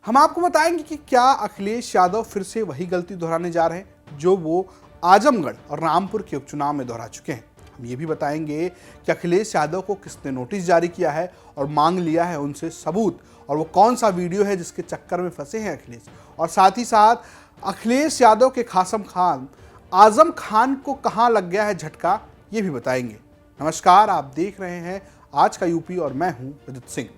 हम आपको बताएंगे कि क्या अखिलेश यादव फिर से वही गलती दोहराने जा रहे हैं जो वो आजमगढ़ और रामपुर के उपचुनाव में दोहरा चुके हैं। हम ये भी बताएंगे कि अखिलेश यादव को किसने नोटिस जारी किया है और मांग लिया है उनसे सबूत, और वो कौन सा वीडियो है जिसके चक्कर में फंसे हैं अखिलेश। और साथ ही साथ अखिलेश यादव के खासम खान आजम खान को कहां लग गया है झटका, ये भी बताएंगे। नमस्कार, आप देख रहे हैं आज का यूपी और मैं हूं विदित सिंह।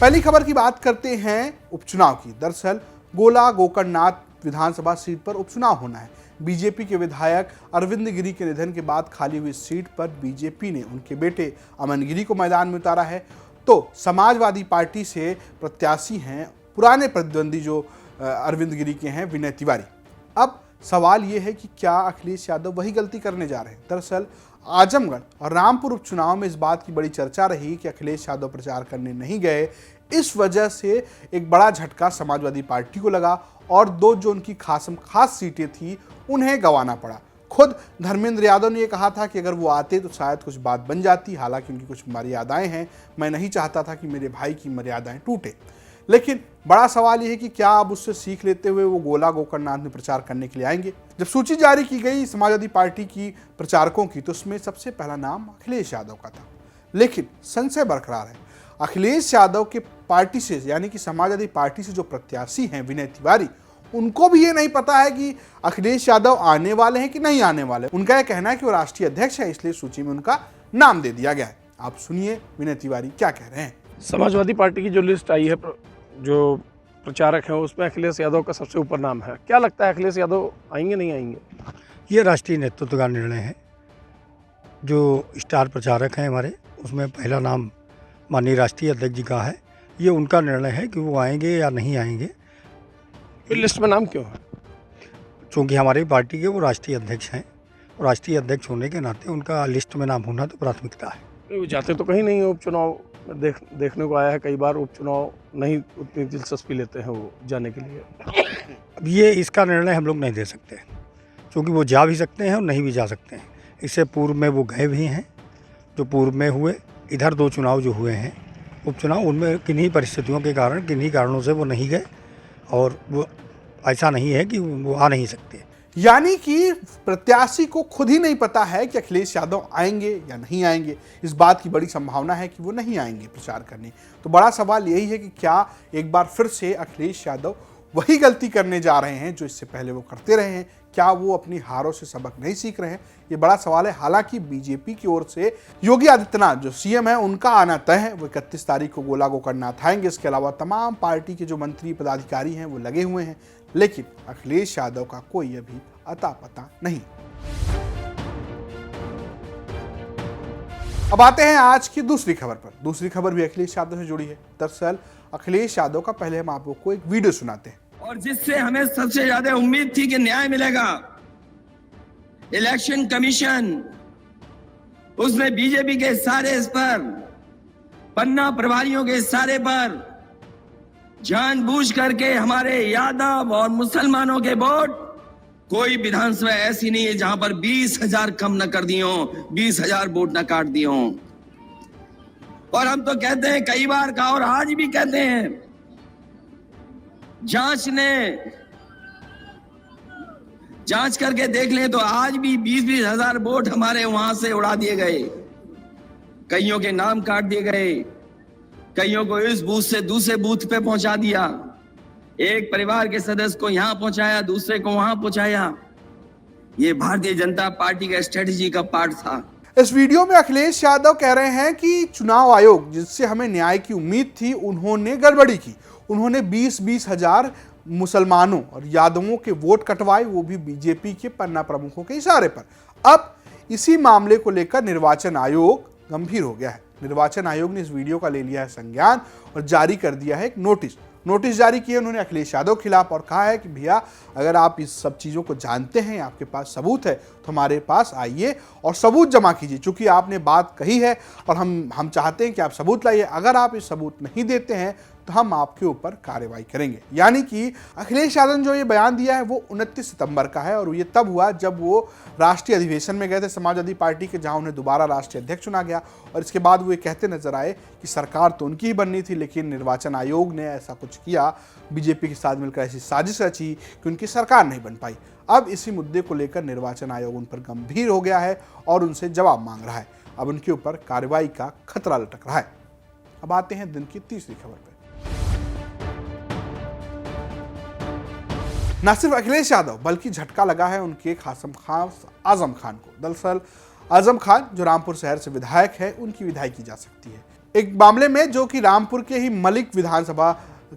पहली खबर की बात करते हैं उपचुनाव की। दरअसल गोला गोकर्णनाथ विधानसभा सीट पर उपचुनाव होना है। बीजेपी के विधायक अरविंद गिरी के निधन के बाद खाली हुई सीट पर बीजेपी ने उनके बेटे अमन गिरी को मैदान में उतारा है। तो समाजवादी पार्टी से प्रत्याशी हैं पुराने प्रतिद्वंदी जो अरविंद गिरी के हैं, विनय तिवारी। अब सवाल ये है कि क्या अखिलेश यादव वही गलती करने जा रहे हैं। दरअसल आजमगढ़ और रामपुर उपचुनाव में इस बात की बड़ी चर्चा रही कि अखिलेश यादव प्रचार करने नहीं गए। इस वजह से एक बड़ा झटका समाजवादी पार्टी को लगा और दो जो उनकी खास सीटें थी उन्हें गंवाना पड़ा। खुद धर्मेंद्र यादव ने यह कहा था कि अगर वो आते तो शायद कुछ बात बन जाती, हालांकि उनकी कुछ मर्यादाएं हैं। मैं नहीं चाहता था कि मेरे भाई की मर्यादाएं टूटे। लेकिन बड़ा सवाल यह है कि क्या अब उससे सीख लेते हुए वो गोला गोकर्णनाथ में प्रचार करने के लिए आएंगे। जब सूची जारी की गई समाजवादी पार्टी की प्रचारकों की तो उसमें सबसे पहला नाम अखिलेश यादव का था। लेकिन संशय बरकरार है, अखिलेश यादव के पार्टी से यानी कि समाजवादी पार्टी से जो प्रत्याशी हैं विनय तिवारी, उनको भी ये नहीं पता है कि अखिलेश यादव आने वाले हैं कि नहीं आने वाले। उनका यह कहना है कि वो राष्ट्रीय अध्यक्ष है, इसलिए सूची में उनका नाम दे दिया गया है। आप सुनिए विनय तिवारी क्या कह रहे हैं। समाजवादी पार्टी की जो लिस्ट आई है, जो प्रचारक हैं, उसमें अखिलेश यादव का सबसे ऊपर नाम है। क्या लगता है, अखिलेश यादव आएंगे नहीं आएंगे? ये राष्ट्रीय नेतृत्व का निर्णय है। जो स्टार प्रचारक हैं हमारे, उसमें पहला नाम माननीय राष्ट्रीय अध्यक्ष जी का है। ये उनका निर्णय है कि वो आएंगे या नहीं आएंगे। फिर लिस्ट में नाम क्यों है? चूँकि हमारी पार्टी के वो राष्ट्रीय अध्यक्ष हैं और राष्ट्रीय अध्यक्ष होने के नाते उनका लिस्ट में नाम होना तो प्राथमिकता है। वो जाते तो कहीं नहीं है उपचुनाव देखने को आया है कई बार, उपचुनाव नहीं उतनी दिलचस्पी लेते हैं वो जाने के लिए। अब ये इसका निर्णय हम लोग नहीं दे सकते, क्योंकि वो जा भी सकते हैं और नहीं भी जा सकते हैं। इससे पूर्व में वो गए भी हैं, जो पूर्व में हुए इधर दो चुनाव जो हुए हैं उपचुनाव, उनमें किन्हीं परिस्थितियों के कारण, किन्हीं कारणों से वो नहीं गए और वो ऐसा नहीं है कि वो आ नहीं सकते। यानी कि प्रत्याशी को खुद ही नहीं पता है कि अखिलेश यादव आएंगे या नहीं आएंगे। इस बात की बड़ी संभावना है कि वो नहीं आएंगे प्रचार करने। तो बड़ा सवाल यही है कि क्या एक बार फिर से अखिलेश यादव वही गलती करने जा रहे हैं जो इससे पहले वो करते रहे हैं। क्या वो अपनी हारों से सबक नहीं सीख रहे हैं, ये बड़ा सवाल है। हालांकि बीजेपी की ओर से योगी आदित्यनाथ जो सीएम है, उनका आना तय है। वो 31 तारीख को गोला गोकर्णनाथ आएंगे। इसके अलावा तमाम पार्टी के जो मंत्री पदाधिकारी हैं वो लगे हुए हैं। लेकिन अखिलेश यादव का कोई अभी अता पता नहीं। अब आते हैं आज की दूसरी खबर पर। दूसरी खबर भी अखिलेश यादव से जुड़ी है। दरअसल अखिलेश यादव का पहले हम आपको एक वीडियो सुनाते हैं। और जिससे हमें सबसे ज्यादा उम्मीद थी कि न्याय मिलेगा, इलेक्शन कमीशन, उसने बीजेपी के सारे इस पर, पन्ना प्रभारियों के सारे पर जानबूझ करके हमारे यादव और मुसलमानों के वोट, कोई विधानसभा ऐसी नहीं है जहां पर 20,000 कम न कर दिए हों, 20,000 वोट न काट दिए हों। और हम तो कहते हैं कई बार का, और आज भी कहते हैं, जांच करके देख लें तो आज भी 20,000 वोट हमारे वहां से उड़ा दिए गए। कईयों के नाम काट दिए गए, कईयों को इस बूथ से दूसरे बूथ पे पहुंचा दिया, एक परिवार के सदस्य को यहां पहुंचाया, दूसरे को वहां पहुंचाया। ये भारतीय जनता पार्टी का स्ट्रेटेजी का पार्ट था। इस वीडियो में अखिलेश यादव कह रहे हैं कि चुनाव आयोग जिससे हमें न्याय की उम्मीद थी, उन्होंने गड़बड़ी की। उन्होंने 20-20 हजार मुसलमानों और यादवों के वोट कटवाए, वो भी बीजेपी के पन्ना प्रमुखों के इशारे पर। अब इसी मामले को लेकर निर्वाचन आयोग गंभीर हो गया है। निर्वाचन आयोग ने इस वीडियो का ले लिया है संज्ञान और जारी कर दिया है एक नोटिस जारी किए उन्होंने अखिलेश यादव के खिलाफ, और कहा है कि भैया अगर आप इस सब चीज़ों को जानते हैं, आपके पास सबूत है, तो हमारे पास आइए और सबूत जमा कीजिए। चूंकि आपने बात कही है और हम चाहते हैं कि आप सबूत लाइए। अगर आप इस सबूत नहीं देते हैं तो हम आपके ऊपर कार्रवाई करेंगे। यानी कि अखिलेश यादव ने जो ये बयान दिया है वो 29 सितंबर का है और ये तब हुआ जब वो राष्ट्रीय अधिवेशन में गए थे समाजवादी पार्टी के, जहां उन्हें दोबारा राष्ट्रीय अध्यक्ष चुना गया। और इसके बाद वो ये कहते नजर आए कि सरकार तो उनकी ही बननी थी, लेकिन निर्वाचन आयोग ने ऐसा कुछ किया, बीजेपी के साथ मिलकर ऐसी साजिश रची कि उनकी सरकार नहीं बन पाई। अब इसी मुद्दे को लेकर निर्वाचन आयोग उन पर गंभीर हो गया है और उनसे जवाब मांग रहा है। अब उनके ऊपर कार्रवाई का खतरा लटक रहा है। अब आते हैं दिन की तीसरी खबर पर। न सिर्फ अखिलेश यादव बल्कि झटका लगा है उनके खासम खास आजम खान को। दरअसल आजम खान जो रामपुर शहर से विधायक है, उनकी विधाई की जा सकती है एक मामले में जो कि रामपुर के ही मलिक विधानसभा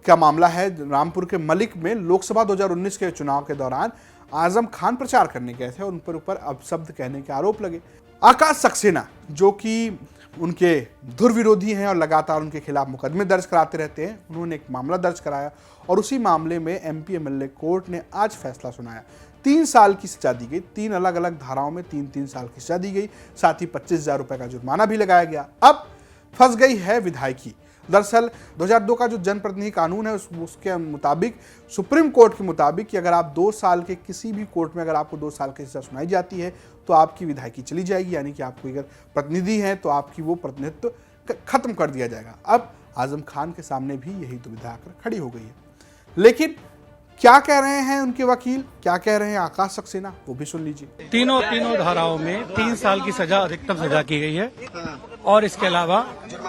का मामला है। रामपुर के मलिक में लोकसभा 2019 के चुनाव के दौरान आजम खान प्रचार करने गए थे और उन पर ऊपर अपशब्द कहने के आरोप लगे। आकाश सक्सेना जो कि उनके धुर विरोधी हैं और लगातार उनके खिलाफ मुकदमे दर्ज कराते रहते हैं, उन्होंने एक मामला दर्ज कराया और उसी मामले में एमपी एमएलए कोर्ट ने आज फैसला सुनाया। 3 साल की सजा दी गई, 3 अलग अलग धाराओं में 3-3 साल की सजा दी गई, साथ ही 25,000 रुपए का जुर्माना भी लगाया गया। अब फंस गई है विधायकी। दरअसल 2002 का जो जनप्रतिनिधि कानून है उसके मुताबिक, सुप्रीम कोर्ट के मुताबिक, कि अगर आप 2 साल के किसी भी कोर्ट में अगर आपको 2 साल की सजा सुनाई जाती है तो आपकी विधायकी चली जाएगी, यानी कि आपको अगर प्रतिनिधि हैं तो आपकी वो प्रतिनिधित्व खत्म कर दिया जाएगा। अब आजम खान के सामने भी यही दुविधा आकर खड़ी हो गई है। लेकिन क्या कह रहे हैं उनके वकील, क्या कह रहे हैं आकाश सक्सेना, वो भी सुन लीजिए। तीनों धाराओं में 3 साल की सजा अधिकतम सजा की गई है और इसके अलावा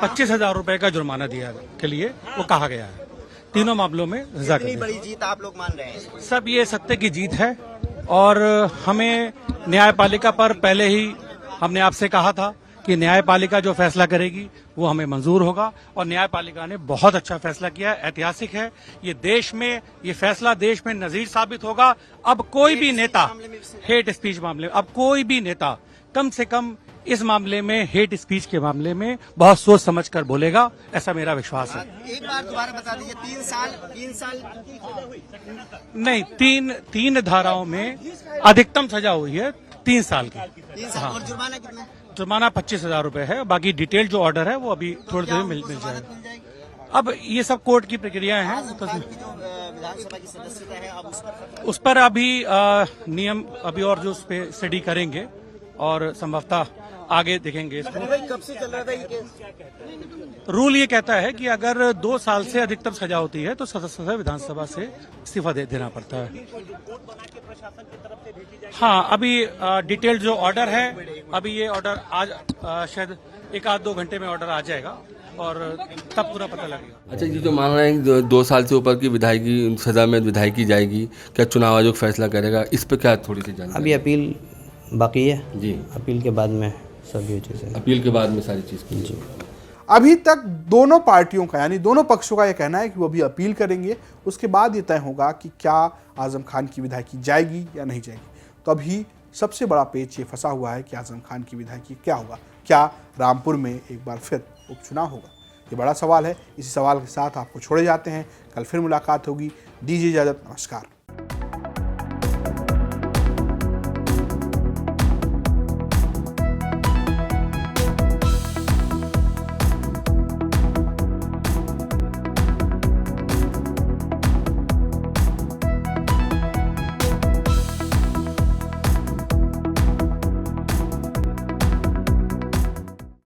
25,000 रुपए का जुर्माना दिया के लिए वो कहा गया है। तीनों मामलों में सजा इतनी बड़ी जीत आप लोग मान रहे हैं? सब ये सत्य की जीत है और हमें न्यायपालिका पर पहले ही हमने आपसे कहा था कि न्यायपालिका जो फैसला करेगी वो हमें मंजूर होगा और न्यायपालिका ने बहुत अच्छा फैसला किया है, ऐतिहासिक है। ये देश में ये फैसला देश में नजीर साबित होगा। अब कोई भी नेता हेट स्पीच मामले, अब कोई भी नेता कम से कम इस मामले में, हेट स्पीच के मामले में बहुत सोच समझ कर बोलेगा, ऐसा मेरा विश्वास है। एक बार दोबारा बता दीजिए, 3 साल नहीं, तीन धाराओं में अधिकतम सजा हुई है 3 साल की। 3 साल और जुर्माना कितना? जुर्माना 25,000 रुपए है। बाकी डिटेल जो ऑर्डर है वो अभी थोड़ी देर में मिल जाएगा। अब ये सब कोर्ट की प्रक्रियाएं हैं। विधानसभा की सदस्यता है, अब उस पर अभी नियम अभी और जो उस पर स्टडी करेंगे और संभवतः आगे देखेंगे इसको। कब से चल रहा था ये केस? रूल ये कहता है कि अगर 2 साल से अधिकतम सजा होती है तो सदस्यता विधानसभा से इस्तीफा देना पड़ता है। हाँ, अभी डिटेल जो ऑर्डर है, अभी ये ऑर्डर आज शायद 1-2 घंटे में ऑर्डर आ जाएगा और तब पूरा पता लगेगा। अच्छा, ये जो मान रहे हैं 2 साल से ऊपर की विधायकी सजा में विधायकी जाएगी, क्या चुनाव आयोग फैसला करेगा, इस पर क्या थोड़ी सी जानकारी? अभी अपील बाकी है जी, अपील के बाद में सभी चीज़ें, अपील के बाद में सारी चीज़ की। अभी तक दोनों पार्टियों का, यानी दोनों पक्षों का यह कहना है कि वो अभी अपील करेंगे, उसके बाद ये तय होगा कि क्या आजम खान की विधायकी जाएगी या नहीं जाएगी। तो अभी सबसे बड़ा पेच ये फंसा हुआ है कि आजम खान की विधायकी क्या होगा, क्या रामपुर में एक बार फिर उपचुनाव होगा, ये बड़ा सवाल है। इसी सवाल के साथ आपको छोड़े जाते हैं, कल फिर मुलाकात होगी। दीजिए इजाजत, नमस्कार।